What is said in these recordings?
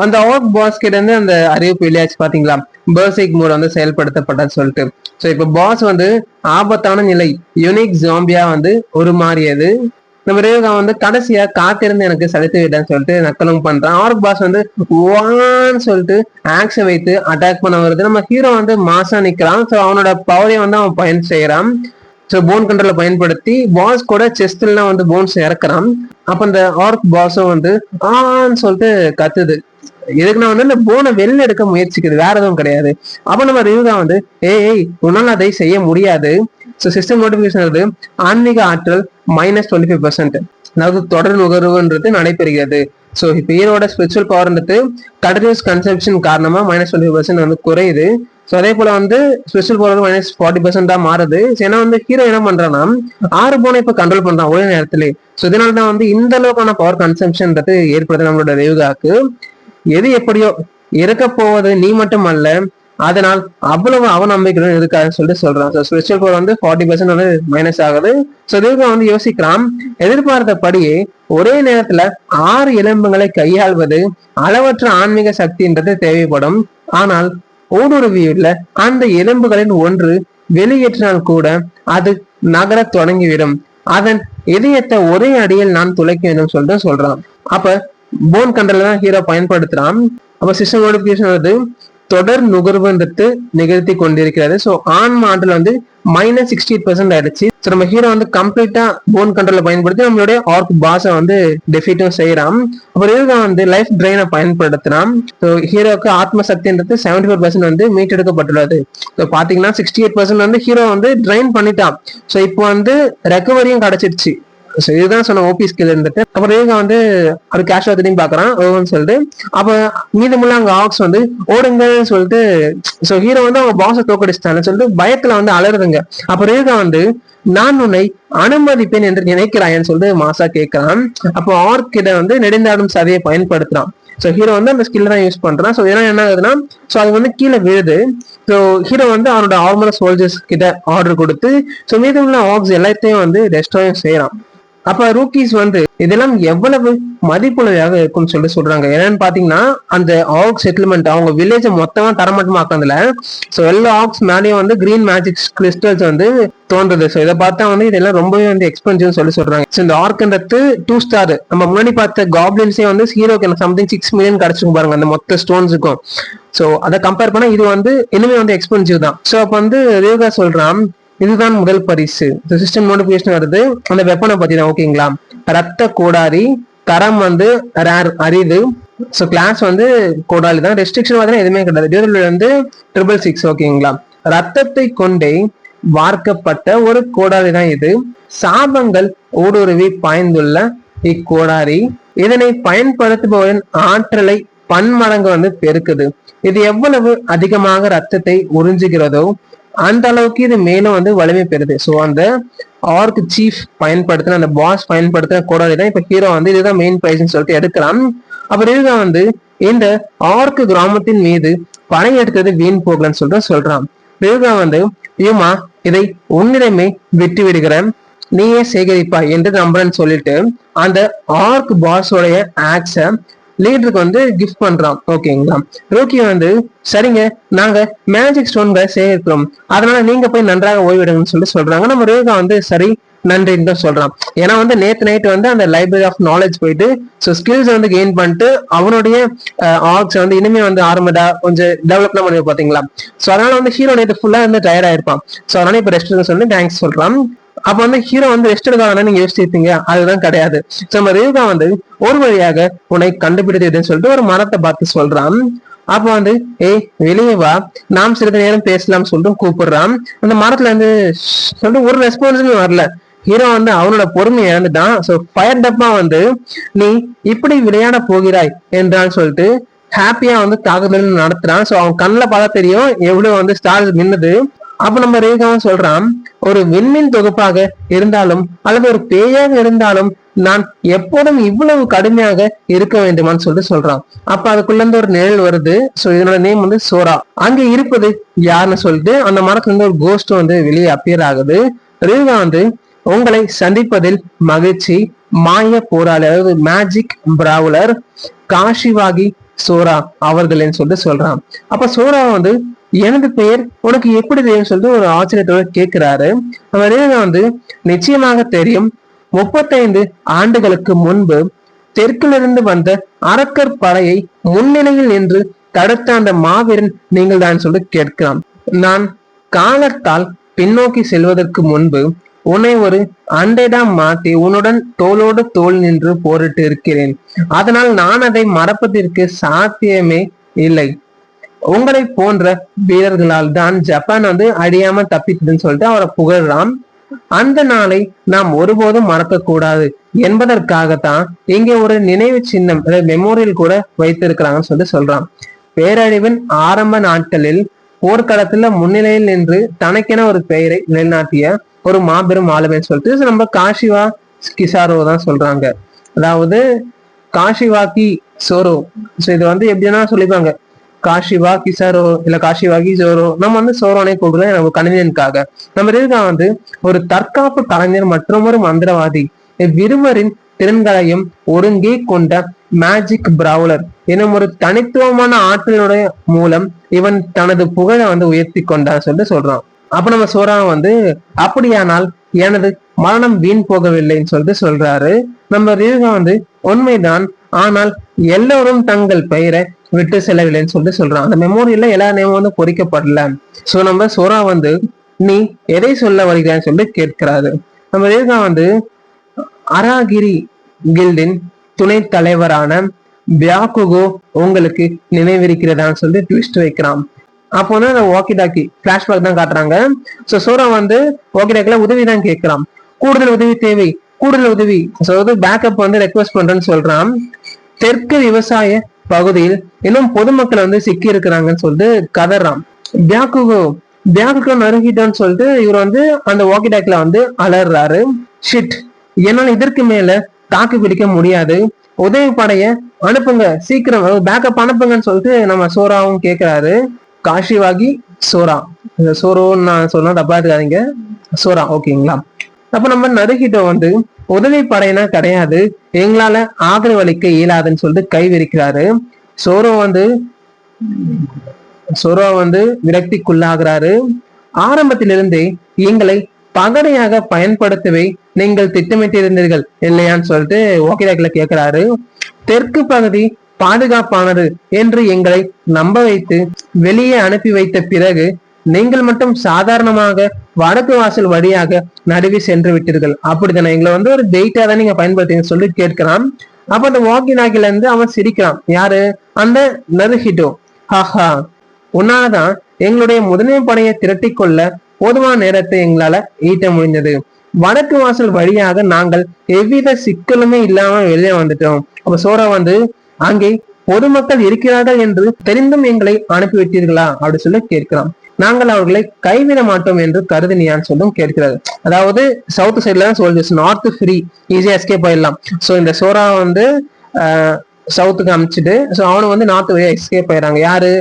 அந்த arc pass கிட்ட இருந்து அந்த அறிவிப்பு வெளியாச்சு பாத்தீங்களா, பர்சிக் மோட் வந்து செயல்படுத்தப்பட்டது சொல்லிட்டு. சோ இப்ப பாஸ் வந்து ஆபத்தான நிலை யூனிக் ஜாம்பியா வந்து உருமாறியது. நம்ம ரேகா வந்து கடைசியா காத்திருந்து எனக்கு சலித்து விட்டேன்னு சொல்லிட்டு நக்கலும் பண்றான். ஆர்க் பாஸ் வந்து வான்னு சொல்லிட்டு ஆக்ஷன் வைத்து அட்டாக் பண்ண வருது. நம்ம ஹீரோ வந்து மாசா நிக்கிறான். சோ அவனோட பவரையும் வந்து அவன் பயன் செய்யறான். ஸோ போன் கண்ட்ரோல பயன்படுத்தி பாஸ் கூட செஸ்ட்லாம் வந்து போன்ஸ் இறக்குறான். அப்ப இந்த ஆர்க் பாஸும் வந்து ஆன்னு சொல்லிட்டு கத்துது. எதுக்குன்னா வந்து இந்த போனை வெளில எடுக்க முயற்சிக்குது, வேற எதுவும் கிடையாது. அப்ப நம்ம ரியூகா வந்து ஏய் உன்னால அதை செய்ய முடியாது. ஸோ சிஸ்டம் நோட்டிபிகேஷன் வருது, ஆன்மீக ஆற்றல் -25%, அதாவது தொடர் நுகர்வுன்றது நடைபெறுகிறது. ஸோ இப்போ ஹீரோட ஸ்பிரிச்சுவல் பவர்ன்றது கண்டினியூஸ் கன்சப்ஷன் காரணமா -25% வந்து குறையுது. ஸோ அதே போல வந்து ஸ்பெஷல் பவர் -40% தான் மாறுது. ஏன்னா வந்து ஹீரோ என்ன பண்றான்னா 6 போனை இப்ப கண்ட்ரோல் பண்றான் ஒரே நேரத்திலே. ஸோ இதனாலதான் வந்து இந்த அளவுக்கான பவர் கன்சம்ஷன்ன்றது ஏற்படுது நம்மளோட ரியூகாக்கு. எது எப்படியோ இருக்க போவது நீ மட்டும் அல்ல, அதனால் அவ்வளவு அவநம்பிக்கையுடன் இருக்காதுன்னு சொல்லிட்டு சொல்றான். ஸோ ஸ்பிரிச்சுவல் பவர் வந்து 40% வந்து மைனஸ் ஆகுது. ஸோ ரியூகா வந்து யோசிக்கிறான், எதிர்பார்த்தபடியே ஒரே நேரத்துல 6 எலும்புகளை கையாள்வது அளவற்ற ஆன்மீக சக்தின்றது தேவைப்படும். ஆனால் ஊடுருவியுள்ள அந்த எலும்புகளின் ஒன்று வெளியேற்றினால் கூட அது நகர தொடங்கிவிடும். அதன் இதயத்தை ஒரே அடியில் நான் துளைக்க வேண்டும் சொல்லிட்டு சொல்றான். அப்ப போன் கண்ட்ரோல் தான் ஹீரோ பயன்படுத்துறான். அப்ப சிஸ்டம் நோட்டிபிகேஷன் வருது, தொடர் நுகர்வுன்றது நிகழ்த்தி கொண்டிருக்கிறது. ஸோ ஆன் மாடல் வந்து -68% ஆயிடுச்சு. ஸோ நம்ம ஹீரோ வந்து கம்ப்ளீட்டா போன் கண்ட்ரோல பயன்படுத்தி நம்மளுடைய ஆர்க் பாஸை வந்து டெஃபீட்டும் செய்யறான். அப்புறம் ஹீரோ வந்து லைஃப் ட்ரெயினை பயன்படுத்துறான். ஸோ ஹீரோக்கு ஆத்ம சக்தின்றது 74% வந்து மீட்டெடுக்கப்பட்டுள்ளது. ஸோ பாத்தீங்கன்னா 68% வந்து ஹீரோ வந்து ட்ரெயின் பண்ணிட்டான். ஸோ இப்போ வந்து ரெக்கவரியும் கிடைச்சிருச்சு. இதுதான் சொன்ன ஓபி ஸ்கில் இருந்துட்டு. அப்புறம் ரேகா வந்து அது கேஷ் திரும்பி பாக்குறான் ஓவன் சொல்லிட்டு. அப்ப மீதமுள்ள அங்க ஆக்ஸ் வந்து ஓடுங்கன்னு சொல்லிட்டு, சோ ஹீரோ வந்து அவங்க பாஸை தோக்கடிச்சிட்டான்னு சொல்லிட்டு பயத்துல வந்து அலறுதுங்க. அப்ப ரேகா வந்து நான் உன்னை அனுமதிப்பேன் என்று நினைக்கிறாயன்னு சொல்லிட்டு மாசா கேட்கிறான். அப்போ ஆர்க் கிட்ட வந்து நெடுந்தாடும் சதையை பயன்படுத்துறான். ஸோ ஹீரோ வந்து அந்த ஸ்கில் தான் யூஸ் பண்றான். ஸோ இதெல்லாம் என்ன ஆகுதுன்னா, ஸோ அது வந்து கீழே விழுது. ஸோ ஹீரோ வந்து அவனோட ஆர்மர் சோல்ஜர்ஸ் கிட்ட ஆர்டர் கொடுத்து ஸோ மீதமுள்ள ஆக்ஸ் எல்லாத்தையும் வந்து டெஸ்ட்ராயும் செய்யறான். அப்ப ரூக்கீஸ் வந்து இதெல்லாம் எவ்வளவு மதிப்புள்ளதாக இருக்கும்னு சொல்லிட்டு சொல்றாங்க. என்னன்னு பாத்தீங்கன்னா, அந்த ஆக் செட்டில்மெண்ட் அவங்க வில்லேஜ் மொத்தமா தரமட்டமாக்குறதுல ஸோ எல்லா ஆக்ஸ் மேலேயும் வந்து கிரீன் மேஜிக் கிறிஸ்டல்ஸ் வந்து தோன்றுது. ஸோ இதை பார்த்தா வந்து இதெல்லாம் ரொம்பவே வந்து எக்ஸ்பென்சிவ் சொல்லி சொல்றாங்க. ஸோ இந்த ஆர்க்ன்றது 2 ஸ்டார். நம்ம முன்னாடி பார்த்த காப்ளின்ஸே வந்து ஹீரோக்கு சம்திங் 6 மில்லியன் கிடைச்சிருக்கும் பாருங்க அந்த மொத்த ஸ்டோன்ஸுக்கும். ஸோ அதை கம்பேர் பண்ணா இது வந்து இனிமே வந்து எக்ஸ்பென்சிவ் தான். ஸோ அப்ப வந்து ரேகா சொல்றான், இதுதான் முதல் பரிசு. சிஸ்டம் நோட்டிபிகேஷன் வருது அந்த வெப்பனை பத்தி தான். ஓகேங்களா, ரத்த கோடாரி, தரம் வந்து ரேர் அரிது. ஸோ கிளாஸ் வந்து கோடாரி தான். ரெஸ்ட்ரிக்ஷன் பார்த்தீங்கன்னா எதுவுமே கிடையாது. டியூரபிலிட்டி வந்து 666. ஓகேங்களா, ரத்தத்தை கொண்டே வார்க்கப்பட்ட ஒரு கோடாரி தான் இது. சாபங்கள் ஊடுருவி பாய்ந்துள்ள இக்கோடாரி இதனை பயன்படுத்துபவரின் ஆற்றலை பன்மடங்கு வந்து பெருக்குது. இது எவ்வளவு அதிகமாக ரத்தத்தை உறிஞ்சுகிறதோ அந்த அளவுக்கு இது மேலும் வந்து வலிமை பெறுது. ஸோ அந்த ஆர்க் சீஃப் பயன்படுத்தின அந்த பாஸ் பயன்படுத்தின கோடாரி தான் இப்ப ஹீரோ வந்து இதுதான் மெயின் பிரைஸ்ன்னு சொல்லிட்டு எடுக்கிறான். அப்புறம் இதுதான் வந்து இந்த ஆர்க் கிராமத்தின் மீது படையெடுத்தது வீண் போகலன்னு சொல்லிட்டு சொல்றான். ரேகா வந்து யூமா இதை உன்னிடமே விட்டு விடுகிறேன், நீயே சேகரிப்பா என்று நம்புறேன்னு சொல்லிட்டு அந்த ஆர்க் பாஸோடைய ஆக்ஸ லீடருக்கு வந்து கிஃப்ட் பண்றான். ஓகேங்களா, ரோக்கி வந்து சரிங்க நாங்க மேஜிக் ஸ்டோன்களை சேகரிக்கிறோம், அதனால நீங்க போய் நன்றாக ஓய்விடுங்கன்னு சொல்லி சொல்றாங்க. நம்ம ரேகா வந்து சரி நன்றின்னு தான் சொல்றான். ஏன்னா வந்து நேத்து நைட் வந்து அந்த லைப்ரரி ஆஃப் நாலேஜ் போயிட்டு ஸோ ஸ்கில்ஸ் வந்து கெயின் பண்ணிட்டு அவனுடைய ஆர்க்ஸ் வந்து இனிமே வந்து ஆர்மடா கொஞ்சம் டெவலப்லாம் பண்ணி பாத்தீங்களா. ஸோ அதனால வந்து ஹீரோ நேற்று ஃபுல்லா வந்து டயர்ட் ஆயிருப்பான். ஸோ அதனால இப்ப ரெஸ்ட் சொல்லி தேங்க்ஸ் சொல்றான். அப்ப வந்து ஹீரோ வந்து ரெஸ்ட் எடுக்க நீங்க யோசிச்சிருப்பீங்க, அதுதான் கிடையாது. நம்ம ரேகா வந்து ஒரு வழியாக உன்னை கண்டுபிடித்ததுன்னு சொல்லிட்டு ஒரு மரத்தை பார்த்து சொல்றான். அப்ப வந்து ஏய் வெளியே வா, நாம் சிறிது நேரம் பேசலாம்னு சொல்லிட்டு கூப்பிடுறான். அந்த மரத்துல இருந்து சொல்லிட்டு ஒரு ரெஸ்பான்ஸுமே வரல. ஹீரோ வந்து அவனோட பொறுமையை இழந்துட்டான். ஸோ ஃபயர் டப்பா வந்து நீ இப்படி விளையாட போகிறாய் என்றான்னு சொல்லிட்டு ஹாப்பியா வந்து தாக்குதல் நடத்துறான். ஸோ அவன் கண்ணில் பார்த்தா தெரியும் எவ்வளவு வந்து ஸ்டார்ஸ் மின்னுது. அப்ப நம்ம ரேகாவும் சொல்றான், ஒரு விண்மீன் தொகுப்பாக இருந்தாலும் அல்லது ஒரு பேயாக இருந்தாலும் நான் எப்போதும் இவ்வளவு கடுமையாக இருக்க வேண்டுமான்னு சொல்லிட்டு சொல்றான். அப்ப அதுக்குள்ள இருந்து ஒரு நிழல் வருது. சோ இதனோட நேம் வந்து சோரா. அங்க இருப்பது யாருன்னு சொல்லிட்டு அந்த மரத்துல இருந்து ஒரு கோஸ்ட் வந்து வெளியே அப்பியர் ஆகுது. ரேகா வந்து உங்களை சந்திப்பதில் மகிழ்ச்சி, மாய போராளி அதாவது மேஜிக் பிராவுலர் காஷிவாகி சோரா அவர்கள்னு சொல்லிட்டு சொல்றான். அப்ப சோரா வந்து எனது பெயர் உனக்கு எப்படி தெரியும் சொல்லிட்டு ஒரு ஆச்சரியத்தோட கேட்கிறாரு. நம்ம ரேகா வந்து நிச்சயமாக தெரியும், 35 ஆண்டுகளுக்கு முன்பு தெற்கிலிருந்து வந்த அரக்கர் படையை முன்னிலையில் நின்று தடுத்த அந்த மாவீரன் நீங்கள் தான் சொல்லி கேட்கிறான். நான் காலத்தால் பின்னோக்கி செல்வதற்கு முன்பு உன்னை ஒரு அண்டைடா மாத்தி உன்னுடன் தோளோடு தோல் நின்று போரிட்டு இருக்கிறேன். அதனால் நான் அதை மறப்பதற்கு சாத்தியமே இல்லை. உங்களை போன்ற வீரர்களால் தான் ஜப்பான் வந்து அழியாம தப்பித்ததுன்னு சொல்லிட்டு அவரை புகழ்றான். அந்த நாளை நாம் ஒருபோதும் மறக்க கூடாது என்பதற்காகத்தான் இங்கே ஒரு நினைவு சின்னம் மெமோரியல் கூட வைத்திருக்கிறாங்கன்னு சொல்லிட்டு சொல்றான். பேரழிவின் ஆரம்ப நாட்களில் போர்க்களத்துல முன்னிலையில் நின்று தனக்கென ஒரு பெயரை நிலைநாட்டிய ஒரு மாபெரும் ஆளுமைன்னு சொல்லிட்டு நம்ம காஷிவா கிசாரோ தான் சொல்றாங்க. அதாவது காஷிவாக்கி சோரோ. இது வந்து எப்படின்னா சொல்லிப்பாங்க, காஷிவா கிசாரோ இல்ல காஷிவாகி சோரோ. நம்ம வந்து சோரோனே கூப்பிடுறோம் நம்ம கணிதனுக்காக. நம்ம இருக்கா வந்து ஒரு தற்காப்பு கலைஞர் மற்றும் ஒரு மந்திரவாதி. இவ்விருவரின் திறன்களையும் ஒருங்கே கொண்ட மேஜிக் பிராவலர் எனும் ஒரு தனித்துவமான ஆற்றலுடைய மூலம் இவன் தனது புகழை வந்து உயர்த்தி கொண்டான்னு சொல்லிட்டு சொல்றான். அப்ப நம்ம சோரா வந்து அப்படியானால் எனது மரணம் வீண் போகவில்லைன்னு சொல்லிட்டு சொல்றாரு. நம்ம ரீகா வந்து உண்மைதான், ஆனால் எல்லோரும் தங்கள் பெயரை விட்டு செல்லவில்லைன்னு சொல்லிட்டு சொல்றான். அந்த மெமோரியல்ல எல்லா நேமும் வந்து பொறிக்கப்படல. சோ நம்ம சோரா வந்து நீ எதை சொல்ல வருகிறான்னு சொல்லிட்டு கேட்கிறாரு. நம்ம ரீகா வந்து அராகிரி கில்டின் துணை தலைவரான பியாக்குகோ உங்களுக்கு நினைவிருக்கிறதான்னு சொல்லிட்டு ட்விஸ்ட் வைக்கிறான். அப்போ வந்து அந்த வாக்கி டாக்கி பிளாஷ்பேக் தான் காட்டுறாங்க. சோ சோரா வந்து வாக்கி டாக்கில உதவி தான் கேட்கிறான். கூடுதல் உதவி தேவை, கூடுதல் உதவி. பேக்கப் வந்து ரெக்வஸ்ட் பண்றேன்னு சொல்றான். தெற்கு விவசாய பகுதியில் இன்னும் பொதுமக்கள் வந்து சிக்கி இருக்கிறாங்கன்னு சொல்லிட்டு கதறான். பியாக்குகோ நறுக்கிட்டான்னு சொல்லிட்டு இவர் வந்து அந்த வாக்கி டாக்கில வந்து அலறாரு. ஷிட், என்னால் இதற்கு மேல தாக்கு பிடிக்க முடியாது, உதவி படைய அனுப்புங்க சீக்கிரம், பேக்கப் அனுப்புங்கன்னு சொல்லிட்டு நம்ம சோராவும் கேட்கிறாரு. காஷிவாகி சோரா, சோரோன்னு நான் சொன்னா தப்பா இருக்காதீங்க, சோரா ஓகேங்களா. அப்ப நம்ம நருகிட்ட வந்து உதவி படையினா கிடையாது, எங்களால ஆதரவளிக்க இயலாதுன்னு சொல்லிட்டு கை விரிக்கிறாரு. சோரோ வந்து விரக்திக்குள்ளாகிறாரு. ஆரம்பத்திலிருந்தே எங்களை பகடையாக பயன்படுத்தவே நீங்கள் திட்டமிட்டிருந்தீர்கள் இல்லையான்னு சொல்லிட்டு ஓகேல கேட்கிறாரு. தெற்கு பகுதி பாதுகாப்பானது என்று எங்களை நம்ப வைத்து வெளியே அனுப்பி வைத்த பிறகு நீங்கள் மட்டும் சாதாரணமாக வடக்கு வாசல் வழியாக நடுவி சென்று விட்டீர்கள். அப்படித்தானே, எங்களை வந்து ஒரு டெய்ட்டா தான் நீங்க பயன்படுத்தீங்கன்னு சொல்லி கேட்கிறான். அப்ப அந்த வாக்கி நாக்கில இருந்து அவன் சிரிக்கிறான். யாரு? அந்த நருஹிட்டோ. ஹாஹா, உன்னாலதான் எங்களுடைய முதன்மை படையை திரட்டி கொள்ள போதுமான நேரத்தை எங்களால ஈட்ட முடிஞ்சது. வடக்கு வாசல் வழியாக நாங்கள் எவ்வித சிக்கலுமே இல்லாம வெளியே வந்துட்டோம். அப்ப சோரா வந்து அங்கே பொதுமக்கள் இருக்கிறார்கள் என்று தெரிந்தும் எங்களை அனுப்பிவிட்டீர்களா அப்படி சொல்லி கேட்கிறான். நாங்கள் அவர்களை கைவிட மாட்டோம் என்று கருதினியான்னு சொல்லும் கேட்கிறாரு. அதாவது சவுத் சைட்ல தான் சோல்ஜர்ஸ், நார்த் ஃப்ரீ, ஈஸியா எஸ்கேப் ஆயிடலாம். சோ இந்த சோரா வந்து சவுத்துக்கு அனுப்பிச்சிட்டு அவனு வந்து நார்த் வழியா எஸ்கேப் ஆயிடுறாங்க. யாரு?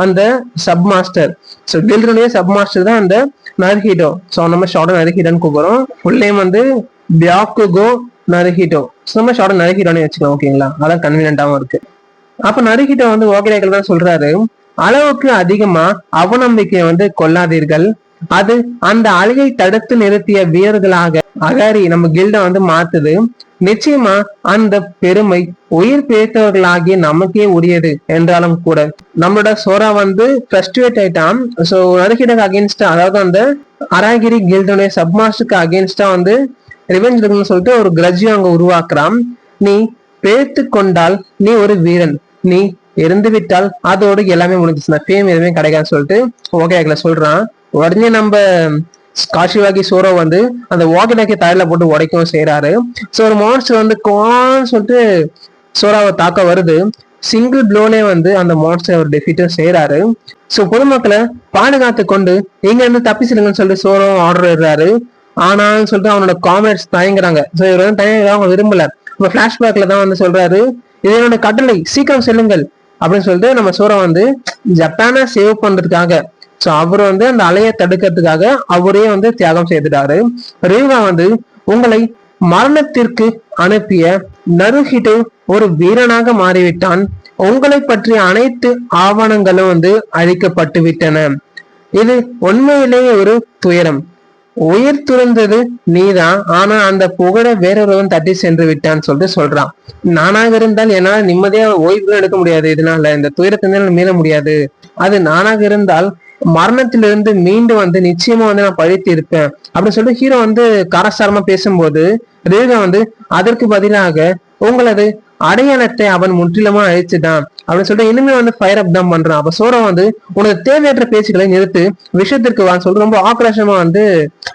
அந்த சப் மாஸ்டர். ஸோ கில்டனுடைய சப் மாஸ்டர் தான் அந்த நருஹிட்டோ. ஸோ நம்ம ஷார்ட்டா நருஹிட்டோன்னு கூப்பிடுறோம். ஃபுல் நேம் வந்து பியாக்குகோ நருஹிட்டோ. நம்ம ஷார்ட்டா நருஹிட்டோன்னு வச்சுக்கலாம், ஓகேங்களா? அதான் கன்வீனியன்டாவும் இருக்கு. அப்ப நருஹிட்டோ வந்து ஓகேகள் தான் சொல்றாரு, அளவுக்கு அதிகமா அவநம்பிக்கையை வந்து கொள்ளாதீர்கள். அது அந்த அலையை தடுத்து நிறுத்திய வீரர்களாக அகாரி நம்ம கில்ட வந்து மாத்துது. நிச்சயமா அந்த பெருமை உயிர் பேர்த்தவர்களாகிய நமக்கே உரியது என்றாலும் கூட நம்மளோட சோரா வந்து ஃப்ரஸ்ட்ரேட் ஆயிட்டான். சோ நருஹிட்டோக்கு அகேன்ஸ்டா, அதாவது அந்த அராகிரி கில்டோடைய சப்மாஸ்டருக்கு அகேன்ஸ்டா வந்து ரிவெஞ்ச் இருக்குன்னு சொல்லிட்டு ஒரு கிரட்ஜியும் அங்க உருவாக்குறான். நீ பேர்த்து கொண்டால் நீ ஒரு வீரன், நீ இறந்து விட்டால் அதோடு எல்லாமே முடிஞ்சிச்சுன்னா ஃபேம் எதுவுமே கிடைக்காதுன்னு சொல்லிட்டு ஓகே சொல்றான். உடனே நம்ம காஷிவாகி சோரோ வந்து அந்த வாக்கிடாக்கி தரையில போட்டு உடைக்கவும் செய்யறாரு. சோ ஒரு மான்ஸ்டர் வந்து கோன்னு சொல்லிட்டு சோராவை தாக்க வருது. சிங்கிள் ப்ளோலே வந்து அந்த மான்ஸ்டர் அவர் டெஃபீட்டும் செய்யறாரு. சோ பொதுமக்களை பாதுகாத்து கொண்டு இங்க இருந்து தப்பிச்சிடுங்கன்னு சொல்லிட்டு சோரோ ஆர்டர் இடுறாரு. ஆனான்னு சொல்லிட்டு அவனோட காமெண்ட்ஸ் தயங்குறாங்க. சோ இவர் வந்து தயங்க அவங்க விரும்பல. இப்ப பிளாஷ்பேக்ல தான் வந்து சொல்றாரு, இது என்னோட கட்டளை, சீக்கிரம் செல்லுங்கள் அப்படின்னு சொல்லிட்டு நம்ம சோரோ வந்து ஜப்பானை சேவ் பண்றதுக்காக, சோ அவர் வந்து அந்த அலையை தடுக்கிறதுக்காக அவரே வந்து தியாகம் செய்துட்டாரு. ரேவா வந்து உங்களை மரணத்திற்கு அனுப்பிய நருஹிட்டோ ஒரு வீரனாக மாறிவிட்டான். உங்களை பற்றிய அனைத்து ஆவணங்களும் வந்து அழிக்கப்பட்டு விட்டன. இது உண்மையிலேயே ஒரு துயரம். உயிர் துறந்தது நீதான், ஆனா அந்த புகழை வேறொருவன் தட்டி சென்று விட்டான்னு சொல்லிட்டு சொல்றான். நானாக இருந்தால் என்னால நிம்மதியா ஓய்வு எடுக்க முடியாது, இதனால இந்த துயரத்தினால மீள முடியாது. அது நானாக இருந்தால் மரணத்திலிருந்து மீண்டு வந்து நிச்சயமா வந்து நான் பழித்து இருப்பேன் அப்படின்னு சொல்லிட்டு ஹீரோ வந்து காரசாரமா பேசும்போது ரேகா வந்து அதற்கு பதிலாக உங்களது அடையாளத்தை அவன் முற்றிலுமா அழிச்சுட்டான் அப்படின்னு சொல்லிட்டு இனிமே வந்து ஃபயர் அப் தான் பண்றான். அப்ப சோரா வந்து உனக்கு தேவையற்ற பேச்சுக்களை நிறுத்து, விஷயத்திற்கு வான்னு சொல்லிட்டு ரொம்ப ஆக்ரோஷமா வந்து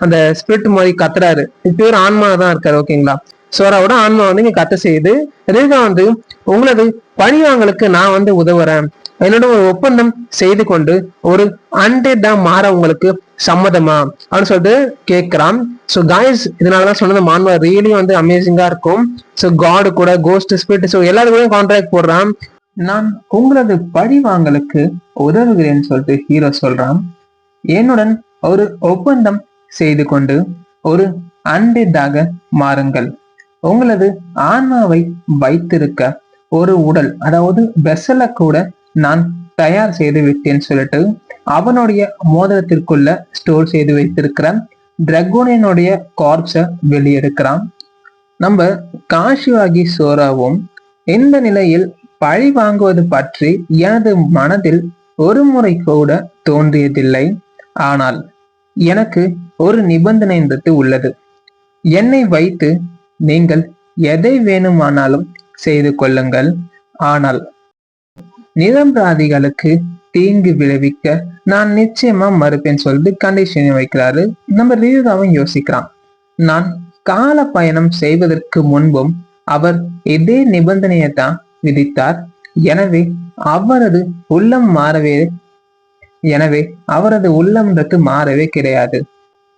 அந்த ஸ்பிரிட் மாதிரி கத்துறாரு. இப்ப ஒரு ஆன்மா தான் இருக்காரு, ஓகேங்களா. சோராவோட ஆன்மா வந்து இங்க கத்த செய்யுது. ரேகா வந்து உங்களது பழிவாங்களுக்கு நான் வந்து உதவுறேன், என்னோட ஒரு ஒப்பந்தம் செய்து கொண்டு ஒரு அன்டெட்டா மாற உங்களுக்கு சம்மதமா அப்படின்னு சொல்லிட்டு கேட்கிறான். ஸோ காய்ஸ், இதனாலதான் சொன்னது மான்வா ரியலி வந்து அமேசிங்கா இருக்கும். ஸோ காடு கூட கோஸ்ட் ஸ்பிரிட் ஸோ எல்லாரும் கூட கான்ட்ராக்ட் போடுறான். நான் உங்களது பழிவாங்களுக்கு உதவுகிறேன்னு சொல்லிட்டு ஹீரோ சொல்றான். என்னுடன் ஒரு ஒப்பந்தம் செய்து கொண்டு ஒரு அன்டெட்டாக மாறுங்கள். உங்களது ஆன்மாவை வைத்திருக்க ஒரு உடல், அதாவது வெசலை கூட நான் தயார் செய்து விட்டேன்னு சொல்லிட்டு அவனுடைய மோதிரத்திற்குள்ள ஸ்டோர் செய்து வைத்திருக்கிற டிராகோனியனுடைய கார்ப்ஸை வெளியெடுக்கிறான். நம்ம காஷிவாகி சோராவும் இந்த நிலையில் பழி வாங்குவது பற்றி எனது மனதில் ஒரு முறை கூட தோன்றியதில்லை. ஆனால் எனக்கு ஒரு நிபந்தனை உள்ளது. என்னை வைத்து நீங்கள் எதை வேணுமானாலும் செய்து கொள்ளுங்கள், ஆனால் நிரபராதிகளுக்கு தீங்கு விளைவிக்க நான் நிச்சயமா மறுப்பேன்னு சொல்லிட்டு கண்டிஷனை வைக்கிறாரு. நம்ம ரியூகாவும் யோசிக்கிறான். நான் கால பயணம் செய்வதற்கு முன்பும் அவர் இதே நிபந்தனையை தான் விதித்தார். எனவே அவரது உள்ளம் மாறவே கிடையாது.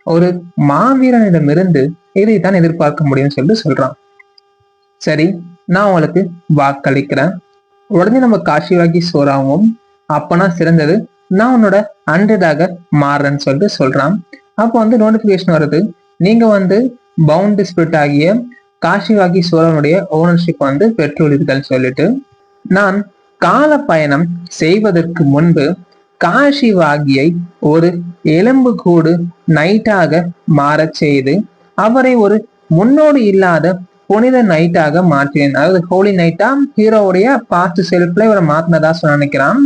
ஒரு மாவீரனிடமிருந்து இதைத்தான் எதிர்பார்க்க முடியும்னு சொல்லிட்டு சொல்றான். சரி, நான் உங்களுக்கு வாக்களிக்கிறேன். உடனே நம்ம காஷிவாகி சோராவும் அப்பனா சிறந்தது, நான் உன்னோட அண்டதாக மாறுறேன்னு சொல்லிட்டு சொல்றான். அப்போ வந்து நோட்டிபிகேஷன் வருது, நீங்க வந்து பவுண்ட் ஸ்பிரிட் ஆகிய காஷிவாகி சோரனுடைய ஓனர்ஷிப் வந்து பெற்றுள்ளீர்கள் சொல்லிட்டு. நான் கால பயணம் செய்வதற்கு முன்பு காஷிவாகியை ஒரு எலும்பு கூடு நைட்டாக மாறச் செய்து அவரை ஒரு முன்னோடி இல்லாத புனித நைட்டாக மாற்றினேன். அதாவது ஹோலி நைட்டா ஹீரோவுடைய பாஸ்ட் செல்ஃப்ல இவரை மாத்தினதா நினைக்கிறான்.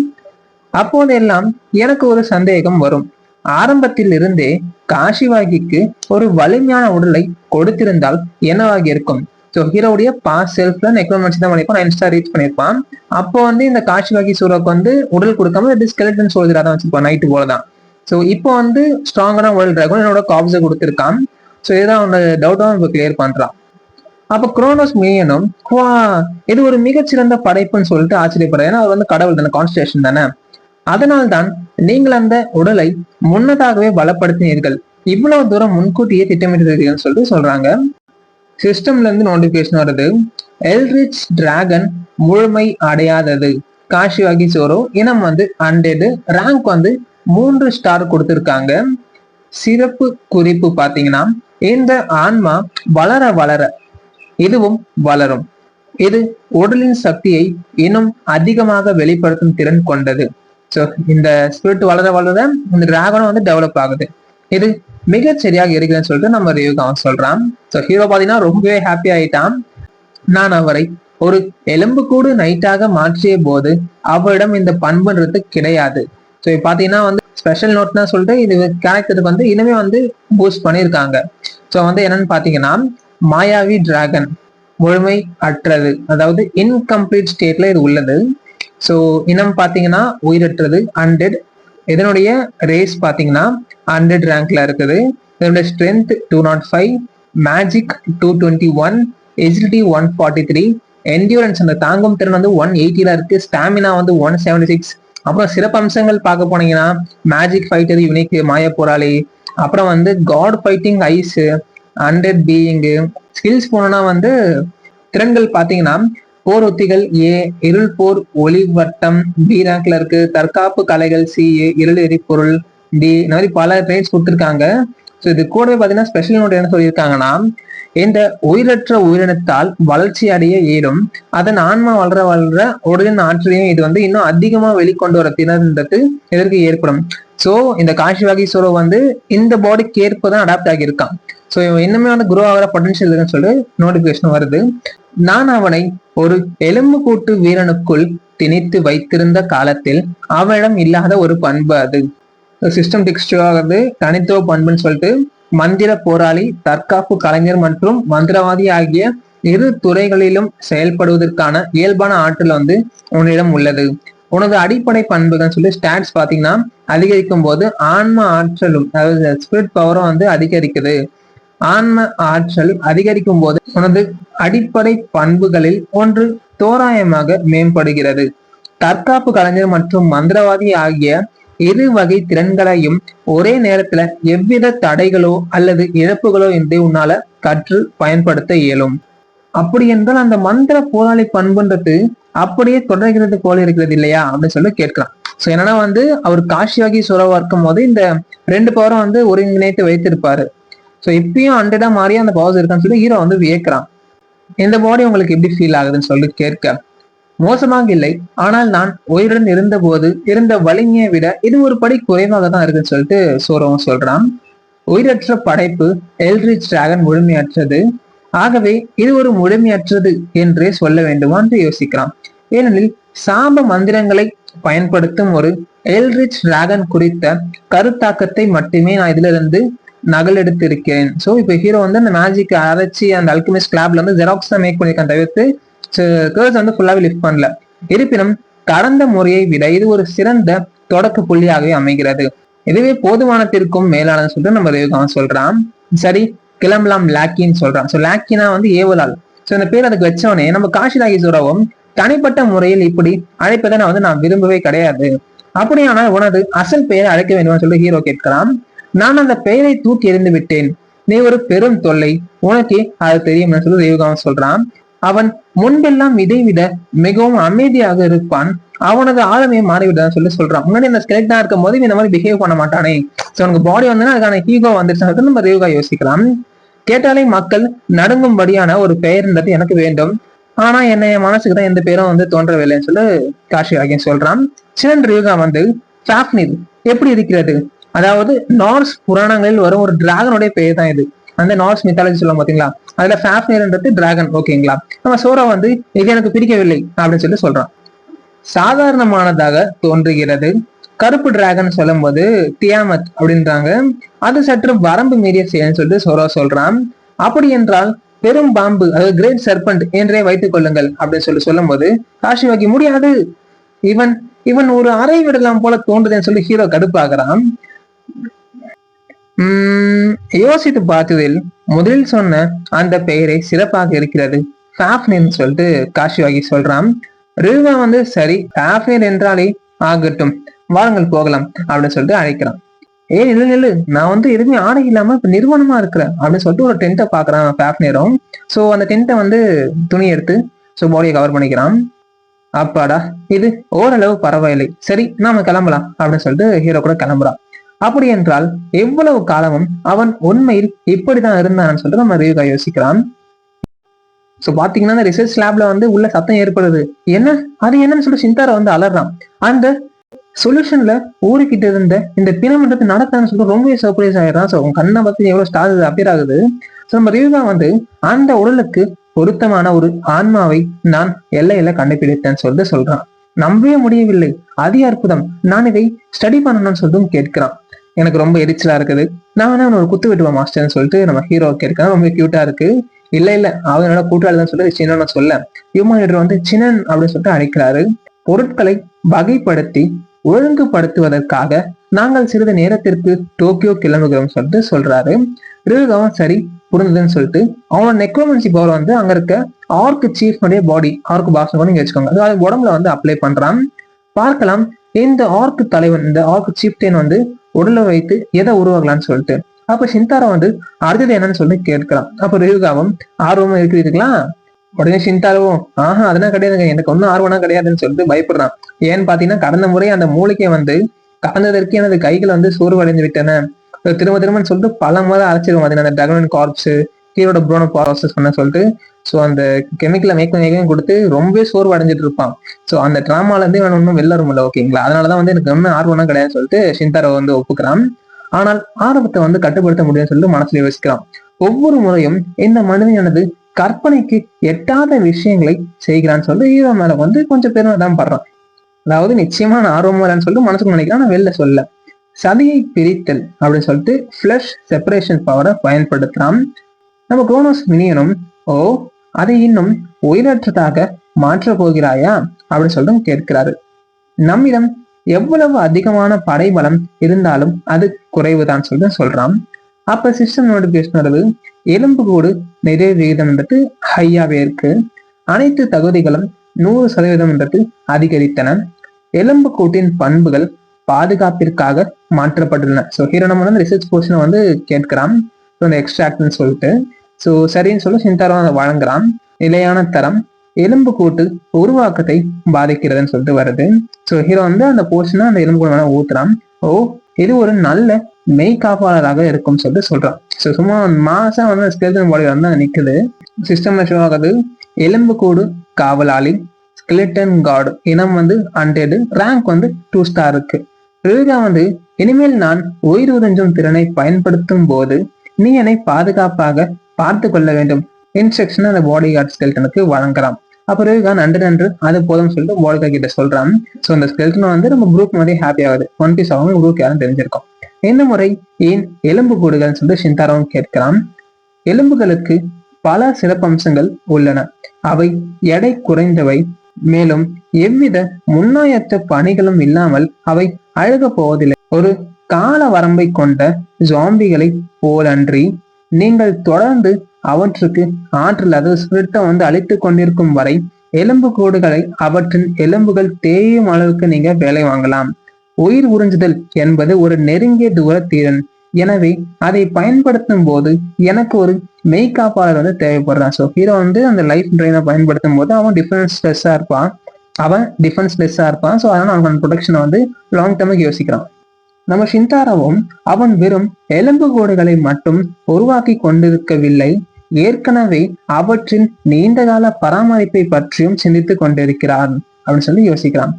அப்போதெல்லாம் எனக்கு ஒரு சந்தேகம் வரும். ஆரம்பத்தில் இருந்தே காஷிவாகிக்கு ஒரு வலிமையான உடலை கொடுத்திருந்தால் என்னவாகி இருக்கும். ஸோ ஹீரோவுடைய பாஸ்ட் செல்ஃப்ல நெக்ரோமன்சி தான் பண்ணிருப்பான், 9 ஸ்டார் ரீச் பண்ணிருப்பான். அப்போ வந்து இந்த காஷிவாகி சூராக்கு வந்து உடல் கொடுக்காம ஸ்கெலட்டன் சோல்ஜரா தான் வச்சிருப்பான், நைட்டு போலதான். ஸோ இப்போ வந்து ஸ்ட்ராங்கான உடல் டிராகன் என்னோட காப்ஸை கொடுத்திருக்கான். ஸோ இதுதான் அவனோட டவுட்டாக இப்போ கிளியர் பண்றான். அப்ப குரோனோஸ் மீயனும் இது ஒரு மிகச்சிறந்த படைப்புன்னு சொல்லிட்டு ஆச்சரியப்படுற. ஏன்னா அவர் வந்து கடவுள் தானே, கான்ஸ்டலேஷன் தானே. அதனால்தான் நீங்கள் அந்த உடலை முன்னதாகவே பலப்படுத்தினீர்கள், இவ்வளவு தூரம் முன்கூட்டியே திட்டமிட்டிருக்கீங்கன்னு சொல்லிட்டு சொல்றாங்க. சிஸ்டம்ல இருந்து நோட்டிபிகேஷன் வருது, எல்ரிச் டிராகன் முழுமை அடையாதது, காஷிவாகி சோரோ இனம் வந்து அண்டெடு, ரேங்க் வந்து 3 ஸ்டார் கொடுத்திருக்காங்க. சிறப்பு குறிப்பு பாத்தீங்கன்னா, இந்த ஆன்மா வளர வளர இதுவும் வளரும். இது உடலின் சக்தியை இன்னும் அதிகமாக வெளிப்படுத்தும் திறன் கொண்டது. ஸோ இந்த ஸ்பிரிட் வளர வளர இந்த டிராகனும் வந்து டெவலப் ஆகுது. இது மிக சரியாக இருக்குதுன்னு சொல்லிட்டு நம்ம ரியூகாவும் சொல்றான். ஸோ ஹீரோ பாத்தீங்கன்னா ரொம்பவே ஹாப்பி ஆயிட்டான். நான் அவரை ஒரு எலும்புக்கூடு நைட்டாக மாற்றிய போது அவரிடம் இந்த பண்புன்றது கிடையாது. ஸோ பாத்தீங்கன்னா வந்து ஸ்பெஷல் நோட்னா சொல்லிட்டு இது கேரக்டருக்கு வந்து இனிமே வந்து பூஸ்ட் பண்ணியிருக்காங்க. ஸோ வந்து என்னன்னு பாத்தீங்கன்னா, மாயாவி டிராகன் முழுமை அற்றது, அதாவது இன்கம்ப்ளீட் ஸ்டேட்ல இது உள்ளது. ஸோ இனம் பாத்தீங்கன்னா உயிரற்றது, அண்டெட். இதனுடைய ரேஸ் பாத்தீங்கன்னா 100 ரேங்க்ல இருக்குது. இதனுடைய ஸ்ட்ரென்த் 205, மேஜிக் 221, எஜிலிட்டி 143, என்டியூரன்ஸ் அந்த தாங்கும் திறன் வந்து 180ல இருக்கு, ஸ்டாமினா வந்து 176. அப்புறம் சிறப்பு அம்சங்கள் பார்க்க போனீங்கன்னா மேஜிக் ஃபைட்டர் யூனிக் மாய போராளி, அப்புறம் வந்து God fighting ice, அண்டெட் being. Skills போனோம்னா வந்து திறன்கள் பாத்தீங்கன்னா போர் உத்திகள் ஏ, இருள் போர் ஒளி வட்டம் பி ரேங்க்ல இருக்கு, தற்காப்பு கலைகள் சி, இருள் எரிபொருள் டி, இந்த மாதிரி பல ட்ரேட்ஸ் கொடுத்துருக்காங்க. ஸோ இது கூடவே பார்த்தீங்கன்னா ஸ்பெஷல் நோட் என்ன சொல்லியிருக்காங்கன்னா, இந்த உயிரற்ற உயிரினத்தால் வளர்ச்சி அடைய இயலும். அதன் ஆன்மா வளர வளர உடலின் ஆற்றலையும் இது வந்து இன்னும் அதிகமா வெளிக்கொண்டு வர திணறது இதற்கு ஏற்படும். சோ இந்த காஷிவாகி சோரோ வந்து இந்த பாடிக்கு ஏற்பதான் அடாப்ட் ஆகியிருக்கான். ஸோ இன்னுமே வந்து குரோ ஆகிற பொட்டன்ஷியல் இருக்குன்னு சொல்லி நோட்டிபிகேஷன் வருது. நான் அவனை ஒரு எலும்பு கூட்டு வீரனுக்குள் திணித்து வைத்திருந்த காலத்தில் அவனிடம் இல்லாத ஒரு பண்பு அது. சிஸ்டம் டெக்ஸ்டாவது தனித்துவ பண்புன்னு சொல்லிட்டு மந்திர போராளி, தற்காப்பு கலைஞர் மற்றும் மந்திரவாதி ஆகிய இரு துறைகளிலும் செயல்படுவதற்கான இயல்பான ஆற்றல் வந்து உன்னிடம் உள்ளது. உனது அடிப்படை பண்புகள் சொல்லி ஸ்டாட்ஸ் பாத்தீங்கன்னா அதிகரிக்கும் போது ஆன்ம ஆற்றலும் அதாவது ஸ்பிரிட் பவரும் வந்து அதிகரிக்குது. ஆன்ம ஆற்றல் அதிகரிக்கும் போது உனது அடிப்படை பண்புகளில் ஒன்று தோராயமாக மேம்படுகிறது. தற்காப்பு கலைஞர் மற்றும் மந்திரவாதி ஆகிய இரு வகை திறன்களையும் ஒரே நேரத்துல எவ்வித தடைகளோ அல்லது இழப்புகளோ இன்றி உன்னால கற்று பயன்படுத்த இயலும். அப்படி என்றால் அந்த மந்திர போராளி பண்புன்றது அப்படியே தொடர்கிறது போல இருக்கிறது இல்லையா அப்படின்னு சொல்லி கேட்கலாம். சோ என்னன்னா வந்து அவர் காஷியாகி சுரவா இருக்கும் போது இந்த 2 பவரும் வந்து ஒருங்கிணைத்து வைத்திருப்பாரு. சோ இப்பயும் 100 மாறி அந்த பவர்ஸ் இருக்கான்னு சொல்லி ஹீரோ வந்து வியக்கிறான். இந்த பாடி உங்களுக்கு எப்படி ஃபீல் ஆகுதுன்னு சொல்லி கேட்க, மோசமாக இல்லை, ஆனால் நான் உயிருடன் இருந்த போது இருந்த வலிமையை விட இது ஒரு படி குறைவாக தான் இருக்குன்னு சொல்லிட்டு சோரோவும் சொல்றான். உயிரற்ற படைப்பு எல்ரிச் டிராகன் முழுமையற்றது, ஆகவே இது ஒரு முழுமையற்றது என்றே சொல்ல வேண்டுமா என்று யோசிக்கிறான். ஏனெனில் சாப மந்திரங்களை பயன்படுத்தும் ஒரு எல்ரிச் டிராகன் குறித்த கருத்தாக்கத்தை மட்டுமே நான் இதுல இருந்து நகலெடுத்து இருக்கிறேன். ஸோ இப்போ ஹீரோ வந்து அந்த மேஜிக் அரைச்சி அந்த அல்கமிஸ்ட் கிளாப்ல வந்து ஜெராக்ஸ் தான் மேக் பண்ணியிருக்கான், தவிர்த்து கேர்ஸ் வந்து ஃபுல்லாவே லிஃப்ட் பண்ணல. இருப்பினும் கடந்த முறையை விட இது ஒரு சிறந்த தொடக்க புள்ளியாகவே அமைகிறது. இதுவே போதுமானத்திற்கும் மேலானது சொல்லிட்டு நம்ம ரேகான் சொல்றான். சரி கிளம்பலாம் லாக்கின்னு சொல்றான். ஸோ லாக்கினா வந்து ஏவலால். ஸோ இந்த பேர் அதுக்கு வச்சவனே நம்ம காஷிராகி சோரோவும் தனிப்பட்ட முறையில் இப்படி அழைப்பதை நான் விரும்பவே கிடையாது. அப்படியானால் உனது அசல் பெயரை அழைக்க வேண்டும் சொல்லி ஹீரோ கேட்கிறான். நான் அந்த பெயரை தூக்கி எறிந்து விட்டேன், நீ ஒரு பெரும் தொல்லை, உனக்கே அது தெரியும் சொல்லி ரேகான் சொல்றான். அவன் முன்பெல்லாம் இதை விட மிகவும் அமைதியாக இருப்பான், அவனது ஆளுமையை மாறிவிட்டான்னு சொல்லி சொல்றான். முன்னாடி அந்த ஸ்கெலெக்டா இருக்கும் போது இந்த மாதிரி பிஹேவ் பண்ண மாட்டானே, சோ அவனுக்கு பாடி வந்து அதுக்கான ஹீகோ வந்துருச்சு நம்ம ரேகா யோசிக்கலாம். கேட்டாலே மக்கள் நடுங்கும்படியான ஒரு பெயர்ன்றது எனக்கு வேண்டும், ஆனா என்னைய மனசுக்கு தான் எந்த பேரும் வந்து தோன்றவில்லைன்னு சொல்லி காஷியாகி சொல்றான். சிலன் ரேகா வந்து ஃபாஃப்னிர் எப்படி இருக்கிறது, அதாவது நார்ஸ் புராணங்களில் வரும் ஒரு டிராகனுடைய பெயர் தான் இது. அந்த நார்ஸ் மித்தாலஜி சொல்லுவாங்க பாத்தீங்களா, அதுல ஃபாஃப்னிர்ன்றது டிராகன். ஓகேங்களா, நம்ம சோரா வந்து இது எனக்கு பிடிக்கவில்லை அப்படின்னு சொல்லி சொல்றான். சாதாரணமானதாக தோன்றுகிறது. கருப்பு டிராகன் சொல்லும் போது தியாமத் அப்படின்றாங்க, அது சற்று வரம்பு மீறிய செயல்னு சொல்லிட்டு சோரா சொல்றான். அப்படி என்றால் பெரும் பாம்பு அதாவது கிரேட் சர்பண்ட் என்றே வைத்துக் கொள்ளுங்கள் அப்படின்னு சொல்லி சொல்லும் போது காஷிவாகி முடியாது, இவன் இவன் ஒரு அறை விடலாம் போல தோன்றுதுன்னு சொல்லி ஹீரோ கடுப்பாகிறான். யோசித்து பார்த்ததில் முதலில் சொன்ன அந்த பெயரை சிறப்பாக இருக்கிறது, ஃபாஃப்னிர்னு சொல்லிட்டு காஷிவாகி சொல்றான். ரேகா வந்து சரி ஃபாஃப்னிர் என்றாலே ஆகட்டும், வாருங்கள் போகலாம் அப்படின்னு சொல்லிட்டு அழைக்கிறான். ஏன் இல்லை நில்லு, நான் வந்து எதுவுமே ஆடை இல்லாம இப்ப நிர்வாணமா இருக்கிறேன் அப்படின்னு சொல்லிட்டு ஒரு டென்ட்டை பாக்குறான் ஃபாஃப்னிரும். சோ அந்த டென்ட்டை வந்து துணி எடுத்து சோ பாடியை கவர் பண்ணிக்கிறான். அப்பாடா இது ஓரளவு பரவாயில்லை, சரி நாம கிளம்பலாம் அப்படின்னு சொல்லிட்டு ஹீரோ கூட கிளம்புறான். அப்படி என்றால் எவ்வளவு காலமும் அவன் உண்மையில் இப்படிதான் இருந்தான்னு சொல்லிட்டு நம்ம ரேகா யோசிக்கிறான். சோ பாத்தீங்கன்னா அந்த ரிசர்ச் லேப்ல வந்து உள்ள சத்தம் ஏற்படுது. என்ன அது என்னன்னு சொல்லிட்டு சிந்தாரா வந்து அலறான். அந்த சொல்யூஷன்ல ஊருக்கிட்ட இருந்த இந்த பிணம்ன்றது நடத்தான்னு சொல்லிட்டு ரொம்பவே சர்ப்ரைஸ் ஆயிடுறான். ஸோ கண்ணை பார்த்து எவ்வளவு ஸ்டார் அப்பியர் ஆகுது. ஸோ நம்ம ரேகா வந்து அந்த உடலுக்கு பொருத்தமான ஒரு ஆன்மாவை நான் எல்லையில கண்டுபிடித்தேன்னு சொல்லிட்டு சொல்றான். நம்பவே முடியவில்லை, அதி அற்புதம், நான் இதை ஸ்டடி பண்ணணும்னு சொல்லிட்டு கேட்கிறான். எனக்கு ரொம்ப எரிச்சலா இருக்குது, நான் வேணா ஒரு குத்து விட்டுவேன் மாஸ்டர்னு சொல்லிட்டு நம்ம ஹீரோ கேட்கிறான். ரொம்ப கியூட்டா இருக்கு. இல்ல இல்ல அவனோட கூட்டாளிதான் சொல்லி சின்னன்னு சொல்ல ஹியூமன் வந்து சின்னன் அப்படின்னு சொல்லிட்டு அழைக்கிறாரு. பொருட்களை வகைப்படுத்தி ஒழுங்குபடுத்துவதற்காக நாங்கள் சிறிது நேரத்திற்கு டோக்கியோ கிளம்புகிறோம் சொல்லிட்டு சொல்றாரு. ரேகாவும் சரி புரிந்ததுன்னு சொல்லிட்டு அவனோட நெக்ரோமன்சி பவர் வந்து அங்க இருக்க ஆர்க் சீஃப்னுடைய பாடி, ஆர்க் பாஸ் நீங்க வச்சுக்கோங்க, அது உடம்புல வந்து அப்ளை பண்றான். பார்க்கலாம் இந்த ஆர்க் தலைவன், இந்த ஆர்க் சீஃப்டேன் வந்து உடலை வைத்து எதை உருவாகலான்னு சொல்லிட்டு. அப்ப சிந்தாரா வந்து அடுத்தது என்னன்னு சொல்லி கேட்கிறான். அப்ப ரேகாவும் ஆர்வமா இருக்கிறீர்களா, உடனே சிந்தாராவும் ஆஹா அதெல்லாம் கிடையாதுங்க, எனக்கு ஒன்னும் ஆர்வம்னா கிடையாதுன்னு சொல்லிட்டு பயப்படுறான். ஏன்னு பாத்தீங்கன்னா கடந்த முறை அந்த மூளைக்கை வந்து கலந்ததற்கு எனது கைகள் வந்து சோர்வடைந்து விட்டன, திரும்ப திரும்பன்னு சொல்லிட்டு பல முறை அழைச்சிருவோம். அந்த டிராகன் கார்ப்ஸ் ஹீரோட ப்ரோனை ப்ராசஸ் பண்ண சொல்லிட்டு ஸோ அந்த கெமிக்கலை மேக்கம் கொடுத்து ரொம்பவே சோர்வு அடைஞ்சிட்டு இருப்பான். ஸோ அந்த ட்ராமால இருந்து இவன் ஒன்றும் வெளில வரும்ல, ஓகேங்களா? அதனாலதான் வந்து எனக்கு ஒன்றும் ஆர்வம்னா கிடையாதுன்னு சொல்லிட்டு ஷின்தாரோ வந்து ஒப்புக்கிறான். ஆனால் ஆர்வத்தை வந்து கட்டுப்படுத்த முடியும்னு சொல்லிட்டு மனசுல யோசிக்கிறான். ஒவ்வொரு முறையும் இந்த மனிதனானது கற்பனைக்கு எட்டாத விஷயங்களை செய்கிறான்னு சொல்லிட்டு ஹீரோ மேல வந்து கொஞ்சம் பெருமை தான் படுறான். அதாவது நிச்சயமா நான் ஆர்வமா இல்லைன்னு சொல்லிட்டு மனசுக்கு நினைக்கிறான், நான் வெளில சொல்ல. சதியை பிரித்தல் அப்படின்னு சொல்லிட்டு ஃபிளஷ் செப்பரேஷன் பவரை பயன்படுத்துறான். நம்ம குரோனோஸ் மினியனும் ஓ அதை இன்னும் உயிரற்றதாக மாற்ற போகிறாயா அப்படின்னு சொல்லிட்டு கேட்கிறாரு. நம்மிடம் எவ்வளவு அதிகமான படைபலம் இருந்தாலும் அது குறைவுதான் சொல்லிட்டு சொல்றான். அப்ப சிஸ்டம் நோட்டிபிகேஷன் வருது, எலும்பு கூடு நிறைய விகிதம்ன்றது ஹையாவே இருக்கு, அனைத்து தகுதிகளும் 100% அதிகரித்தன, எலும்பு கூட்டின் பண்புகள் பாதுகாப்பிற்காக மாற்றப்பட்டுள்ளன. ஸோ ஹீரோ நம்ம வந்து ரிசர்ச் போர்ஷனை வந்து கேட்கிறான், இந்த எக்ஸ்ட்ராக்ட்னு சொல்லிட்டு. ஸோ சரின்னு சொல்லி ஷின்தாரோ அதை வழங்குறான். நிலையான தரம் எலும்பு கூட்டு உருவாக்கத்தை பாதிக்கிறதுன்னு சொல்லிட்டு வருது. ஸோ ஹீரோ வந்து அந்த போர்ஷனை அந்த எலும்பு கூடு மேல ஊத்துறான். ஓ இது ஒரு நல்ல மெய் காப்பாளராக இருக்கும் சொல்லிட்டு சொல்றான். ஸோ சும்மா மாசம் வந்து ஸ்கெலிட்டன் பாடி வந்து நிக்குது. சிஸ்டம்ல ஷோ ஆகுது, எலும்பு கூடு காவலாளி, ஸ்கெலிட்டன் கார்டு, இனம் வந்து அண்டெடு, ரேங்க் வந்து 2 ஸ்டார் இருக்கு. ரிவிகா வந்து இனிமேல் நான் உயிர் உறிஞ்சும் திறனை பயன்படுத்தும் போது நீ என்னை பாதுகாப்பாக பார்த்து கொள்ள வேண்டும் இன்ஸ்ட்ரக்ஷன் அந்த பாடி கார்டு ஸ்கெல்டனுக்கு வழங்குறான். அப்ப ரிவிகா நன்று அது போதும் சொல்லிட்டு பாடி கார்டு கிட்ட சொல்றான். ஸோ அந்த ஸ்கெல்டன் வந்து நம்ம குரூப் மாதிரி ஹாப்பி ஆகுது. ஒன் பீஸ் அவங்க குரூப் யாரும் தெரிஞ்சிருக்கோம். இந்த முறை ஏன் எலும்பு கூடுகள் சொல்லிட்டு ஷின்தாரோவும் கேட்கிறான். எலும்புகளுக்கு பல சிறப்பம்சங்கள் உள்ளன, அவை எடை குறைந்தவை, மேலும் எவ்வித முன்னாயத்த பணிகளும் இல்லாமல் அவை அழுக போவதில்லை. ஒரு கால வரம்பை கொண்ட ஜாம்பிகளை போலன்றி நீங்கள் தொடர்ந்து அவற்றுக்கு ஆற்றல் அதாவது ஸ்பிரிட்டை வந்து அழித்து கொண்டிருக்கும் வரை எலும்பு கூடுகளை அவற்றின் எலும்புகள் தேயும் அளவுக்கு நீங்க வேலை வாங்கலாம். உயிர் உறிஞ்சுதல் என்பது ஒரு நெருங்கிய தூர தீரன், எனவே அதை பயன்படுத்தும் போது எனக்கு ஒரு மெய்காப்பாளர் வந்து தேவைப்படுறான். ஸோ ஹீரோ வந்து அந்த லைஃப் ட்ரெயினை பயன்படுத்தும் போது அவன் டிஃபென்ஸ்லெஸ்ஸா இருப்பான். ஸோ அதனால அவன் ப்ரொடெக்ஷனை வந்து லாங் டேர்முக்கு யோசிக்கிறான். நம்ம ஷின்தாரோவும் அவன் வெறும் எலும்பு கூடுகளை மட்டும் உருவாக்கி கொண்டிருக்கவில்லை, ஏற்கனவே அவற்றின் நீண்டகால பராமரிப்பை பற்றியும் சிந்தித்து கொண்டிருக்கிறான் அப்படின்னு சொல்லி யோசிக்கிறான்.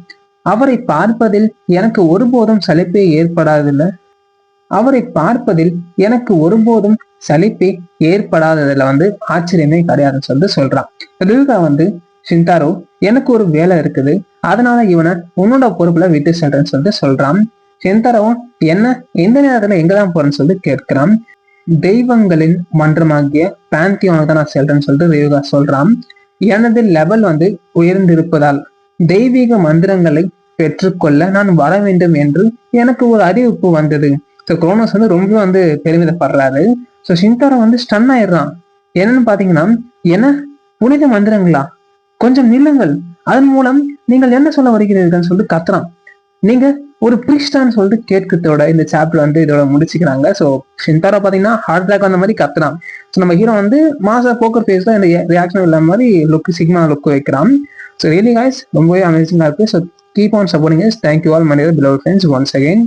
அவரை பார்ப்பதில் எனக்கு ஒருபோதும் சலிப்பே ஏற்படாததுல வந்து ஆச்சரியமே கிடையாதுன்னு சொல்லிட்டு சொல்றான். ரிவிகா வந்து ஷின்தாரோ எனக்கு ஒரு வேலை இருக்குது, அதனால இவனை உன்னோட பொறுப்புல விட்டு செல்றேன்னு சொல்லிட்டு சொல்றான். ஷின்தாரோவும் என்ன எந்த நேரத்துல எங்கதான் போறேன்னு சொல்லிட்டு கேட்கிறான். தெய்வங்களின் மன்றமாகிய பேந்தியோனுக்கு தான் நான் செல்றேன்னு சொல்லிட்டு ரிவிகா சொல்றான். எனது லெவல் வந்து உயர்ந்திருப்பதால் தெய்வீக மந்திரங்களை பெற்றுக்கொள்ள நான் வர வேண்டும் என்று எனக்கு ஒரு அறிவிப்பு வந்தது. ஸோ குரோனோஸ் வந்து ரொம்ப வந்து பெருமிதப்படுறாரு. ஸோ ஷின்தாரோ வந்து ஸ்டன் ஆயிடுறான். என்னன்னு பாத்தீங்கன்னா, என்ன புனித மந்திரங்களா, கொஞ்சம் நில்லுங்கள், அதன் மூலம் நீங்கள் என்ன சொல்ல வருகிறீர்கள் சொல்லிட்டு கத்துறான். நீங்க ஒரு பிரிஸ்டான்னு சொல்லிட்டு கேட்கறதோட இந்த சாப்டர் வந்து இதோட முடிச்சுக்கிறாங்க. ஸோ ஷின்தாரோ பாத்தீங்கன்னா ஹார்ட் அட்டாக் அந்த மாதிரி கத்துறான். ஸோ நம்ம ஹீரோ வந்து மாசா போக்கர் ஃபேஸ்ல இந்த ரியாக்ஷன் இல்லாம மாதிரி சிக்மா லுக் வைக்கிறான். ஸோ ரியலி கைஸ் ரொம்பவே அமேசிங்கா இருக்கு. So keep on supporting us. Thank you all my dear beloved friends once again.